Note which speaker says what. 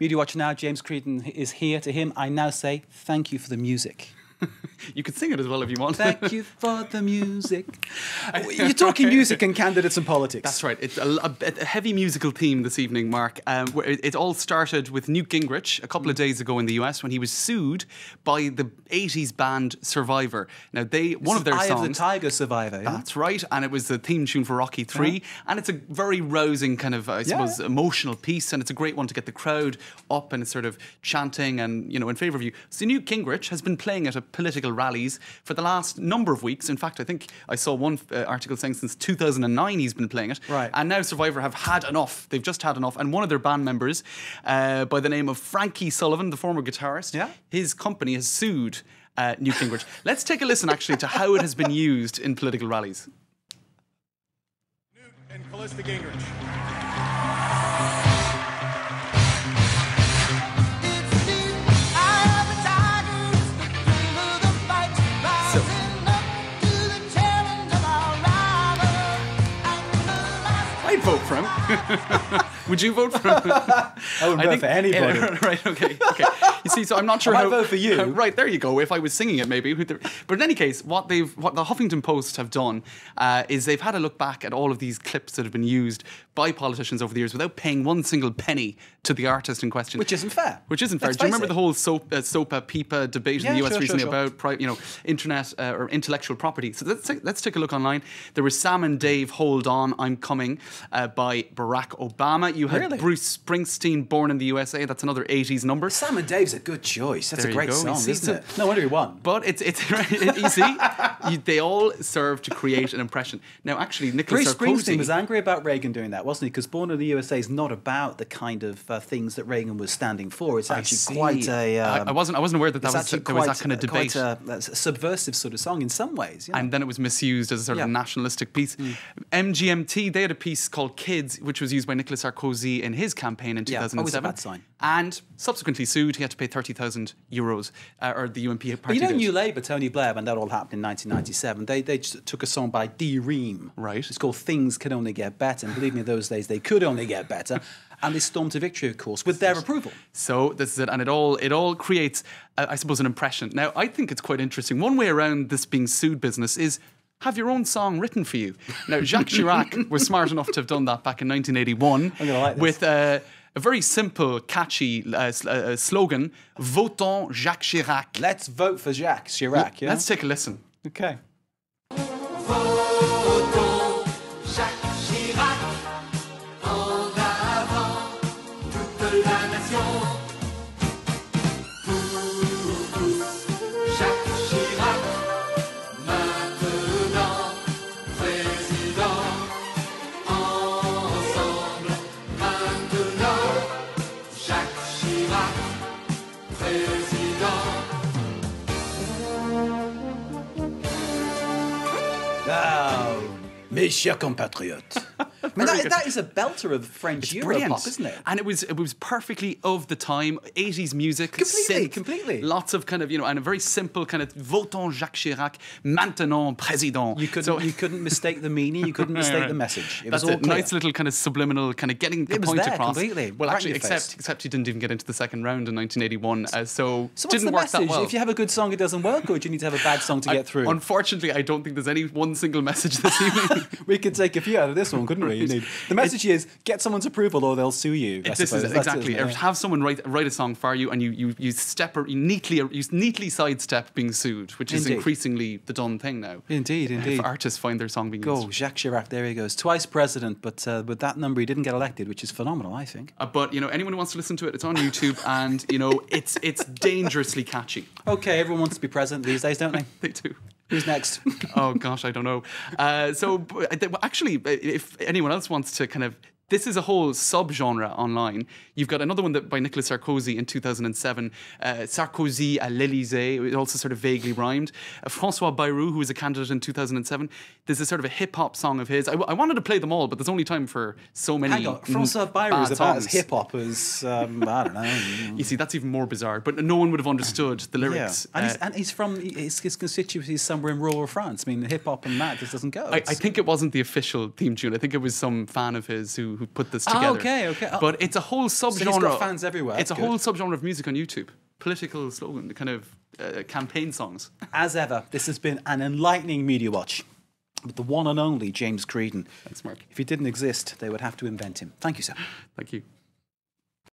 Speaker 1: Media Watch Now, James Creedon is here. To him, I now say thank you for the music.
Speaker 2: You could sing it as well if you want.
Speaker 1: Thank you for the music. You're talking music and candidates and politics.
Speaker 2: That's right. It's a heavy musical theme this evening, Mark. Where it all started with Newt Gingrich a couple of days ago in the US when he was sued by the 80s band Survivor. Now, one of their songs... Eye
Speaker 1: of the Tiger, Survivor. Yeah?
Speaker 2: That's right. And it was the theme tune for Rocky 3. Yeah. And it's a very rousing kind of, I suppose, emotional piece. And it's a great one to get the crowd up and sort of chanting and, in favour of you. So Newt Gingrich has been playing at political rallies for the last number of weeks. In fact, I think I saw one article saying since 2009 he's been playing it.
Speaker 1: Right.
Speaker 2: And now Survivor have had enough. They've just had enough. And one of their band members, by the name of Frankie Sullivan, the former guitarist, his company has sued Newt Gingrich. Let's take a listen, actually, to how it has been used in political rallies.
Speaker 3: Newt and Callista Gingrich.
Speaker 2: I'd vote for him. Would you vote for him?
Speaker 1: I wouldn't vote for anybody.
Speaker 2: Right, okay. You see, so I'm not sure
Speaker 1: I might vote for you.
Speaker 2: Right, there you go. If I was singing it, maybe. But in any case, what the Huffington Post have done is they've had a look back at all of these clips that have been used by politicians over the years without paying one single penny to the artist in question.
Speaker 1: Which isn't fair.
Speaker 2: Do you remember the whole SOPA PIPA debate in the US recently about internet or intellectual property? So let's take a look online. There was Sam and Dave, Hold On, I'm Coming by Barack Obama. You had Bruce Springsteen, Born in the USA. That's another 80s number.
Speaker 1: Sam and Dave's a good choice. That's a great song, isn't it?
Speaker 2: No wonder he won. But it's you see, they all serve to create an impression. Now, actually, Nicolas Sarkozy...
Speaker 1: Bruce Springsteen was angry about Reagan doing that, wasn't he? Because Born in the USA is not about the kind of things that Reagan was standing for. It's actually quite a...
Speaker 2: I wasn't aware that there was that kind of debate.
Speaker 1: Quite a subversive sort of song in some ways.
Speaker 2: And then it was misused as a sort of nationalistic piece. MGMT, they had a piece called Kids, which was used by Nicolas Sarkozy in his campaign in 2007.
Speaker 1: Always a bad sign.
Speaker 2: And subsequently sued. He had to pay €30,000, or the UMP party
Speaker 1: But New Labour, Tony Blair, when that all happened in 1997, they just took a song by Dee Ream.
Speaker 2: Right.
Speaker 1: It's called Things Can Only Get Better. And believe me, in those days, they could only get better. And they stormed to victory, of course, with their approval.
Speaker 2: So this is it. And it all creates, I suppose, an impression. Now, I think it's quite interesting. One way around this being sued business is have your own song written for you. Now, Jacques Chirac was smart enough to have done that back in 1981 with a very simple, catchy slogan, Votons Jacques Chirac.
Speaker 1: Let's vote for Jacques Chirac.
Speaker 2: Let's take a listen.
Speaker 1: Okay. Mes chers compatriotes. I mean, that is a belter of French Europop, isn't it?
Speaker 2: And it was perfectly of the time, 80s music.
Speaker 1: Completely.
Speaker 2: Lots of kind of, and a very simple kind of, Votons Jacques Chirac, maintenant président.
Speaker 1: You couldn't mistake the meaning, you couldn't mistake the message. It was
Speaker 2: That's
Speaker 1: all clear.
Speaker 2: Nice little kind of subliminal, kind of getting the point across.
Speaker 1: Completely.
Speaker 2: Well, actually, except he didn't even get into the second round in 1981, so
Speaker 1: what's
Speaker 2: didn't
Speaker 1: the
Speaker 2: work
Speaker 1: message?
Speaker 2: that well.
Speaker 1: If you have a good song, it doesn't work, or do you need to have a bad song to get through?
Speaker 2: Unfortunately, I don't think there's any one single message this evening.
Speaker 1: We could take a few out of this one, couldn't we? The message is get someone's approval or they'll sue you.
Speaker 2: This is exactly. Have someone write a song for you, and you neatly sidestep being sued, which is increasingly the done thing now.
Speaker 1: Indeed.
Speaker 2: If artists find their song being used.
Speaker 1: Jacques Chirac, there he goes, twice president, but with that number he didn't get elected, which is phenomenal, I think.
Speaker 2: But anyone who wants to listen to it, it's on YouTube, and it's dangerously catchy.
Speaker 1: Okay, everyone wants to be president these days, don't they?
Speaker 2: They do.
Speaker 1: Who's next?
Speaker 2: Oh gosh, I don't know. Actually, if anyone else wants to kind of. This is a whole sub-genre online. You've got another one by Nicolas Sarkozy in 2007, Sarkozy à l'Élysée. It also sort of vaguely rhymed. François Bayrou, who was a candidate in 2007. There's a sort of a hip-hop song of his. I wanted to play them all, but there's only time for so many.
Speaker 1: Hang on, François Bayrou is about as hip-hop as, I don't know.
Speaker 2: You see, that's even more bizarre. But no one would have understood the lyrics.
Speaker 1: Yeah. And he's from, his constituency is somewhere in rural France. I mean, hip-hop and that just doesn't go.
Speaker 2: I think it wasn't the official theme tune. I think it was some fan of his who who put this together.
Speaker 1: Okay.
Speaker 2: But it's a whole subgenre.
Speaker 1: So he's got fans everywhere.
Speaker 2: It's
Speaker 1: That's
Speaker 2: a whole
Speaker 1: good.
Speaker 2: subgenre of music on YouTube. Political slogan, kind of campaign songs.
Speaker 1: As ever, this has been an enlightening Media Watch with the one and only James Creedon.
Speaker 2: Thanks, Mark.
Speaker 1: If he didn't exist, they would have to invent him. Thank you, sir.
Speaker 2: Thank you.